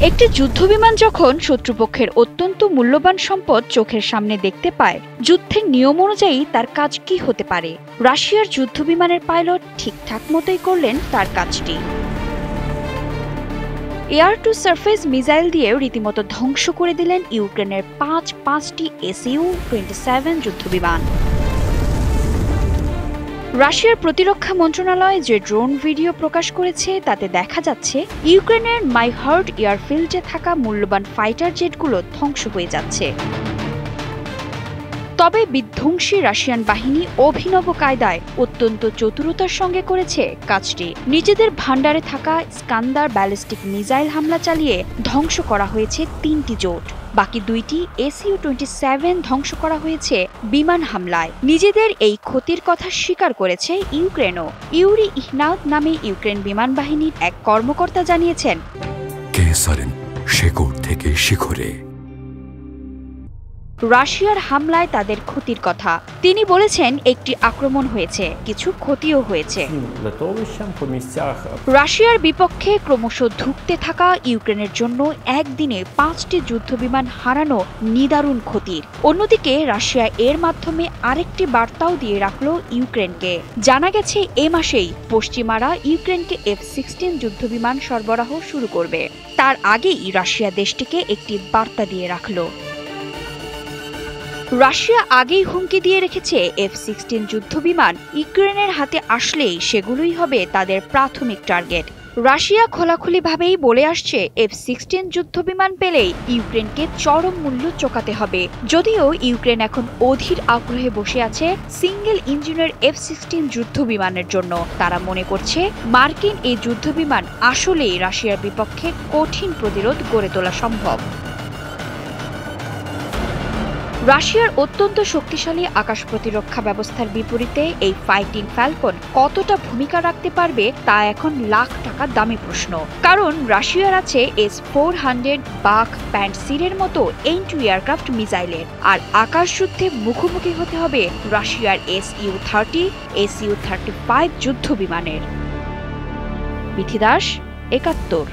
একটি যুদ্ধবিমান যখন শত্রুপক্ষের অত্যন্ত মূল্যবান সম্পদ চোখের সামনে দেখতে পায়, যুদ্ধের নিয়ম অনুযায়ী তার কাজ কি হতে পারে? রাশিয়ার যুদ্ধবিমানের পাইলট ঠিকঠাক মতোই করলেন তার কাজটি। এয়ার টু সারফেস মিসাইল দিয়ে রীতিমতো ধ্বংস করে দিলেন ইউক্রেনের পাঁচটি Su-27 যুদ্ধবিমান। রাশিয়ার প্রতিরক্ষা মন্ত্রণালয় যে ড্রোন ভিডিও প্রকাশ করেছে তাতে দেখা যাচ্ছে ইউক্রেনের মাইহার্ড এয়ারফিল্ডে থাকা মূল্যবান ফাইটার জেটগুলো ধ্বংস হয়ে যাচ্ছে। তবে বিধ্বংসী রাশিয়ান বাহিনী অভিনব কায়দায় অত্যন্ত চতুরতার সঙ্গে করেছে কাজটি। নিজেদের ভান্ডারে থাকা স্কান্দার ব্যালিস্টিক মিসাইল হামলা চালিয়ে ধ্বংস করা হয়েছে 3টি জোট, বাকি 2টি Su-27 ধ্বংস করা হয়েছে বিমান হামলায়। নিজেদের এই ক্ষতির কথা স্বীকার করেছে ইউক্রেনও। ইউরি ইহনাউদ নামে ইউক্রেন বিমান বাহিনীর এক কর্মকর্তা জানিয়েছেন, থেকে শিখরে রাশিয়ার হামলায় তাদের ক্ষতির কথা। তিনি বলেছেন একটি আক্রমণ হয়েছে, কিছু ক্ষতিও হয়েছে। রাশিয়ার বিপক্ষে ক্রমশ ধুঁকতে থাকা ইউক্রেনের জন্য একদিনে 5টি যুদ্ধবিমান হারানো নিদারুণ ক্ষতির। অন্যদিকে রাশিয়া এর মাধ্যমে আরেকটি বার্তাও দিয়ে রাখল ইউক্রেনকে। জানা গেছে এ মাসেই পশ্চিমারা ইউক্রেনকে F-16 যুদ্ধবিমান সরবরাহ শুরু করবে। তার আগেই রাশিয়া দেশটিকে একটি বার্তা দিয়ে রাখল। রাশিয়া আগেই হুমকি দিয়ে রেখেছে F-16 যুদ্ধবিমান ইউক্রেনের হাতে আসলেই সেগুলোই হবে তাদের প্রাথমিক টার্গেট। রাশিয়া খোলাখুলিভাবেই বলে আসছে F-16 যুদ্ধবিমান পেলেই ইউক্রেনকে চরম মূল্য চোকাতে হবে। যদিও ইউক্রেন এখন অধীর আগ্রহে বসে আছে সিঙ্গেল ইঞ্জিনের F-16 যুদ্ধবিমানের জন্য। তারা মনে করছে মার্কিন এই যুদ্ধবিমান আসলেই রাশিয়ার বিপক্ষে কঠিন প্রতিরোধ গড়ে তোলা সম্ভব। রাশিয়ার অত্যন্ত শক্তিশালী আকাশ প্রতিরক্ষা ব্যবস্থার বিপরীতে এই ফাইটিং ফ্যালকন কতটা ভূমিকা রাখতে পারবে তা এখন লাখ টাকা দামি প্রশ্ন। কারণ রাশিয়ার আছে S-400 বাক প্যান্টসিরের মতো এন্টি এয়ারক্রাফট মিসাইলের, আর আকাশ যুদ্ধে মুখোমুখি হতে হবে রাশিয়ার Su-30, Su-35 যুদ্ধ বিমানের। বিথি দাস, ৭১।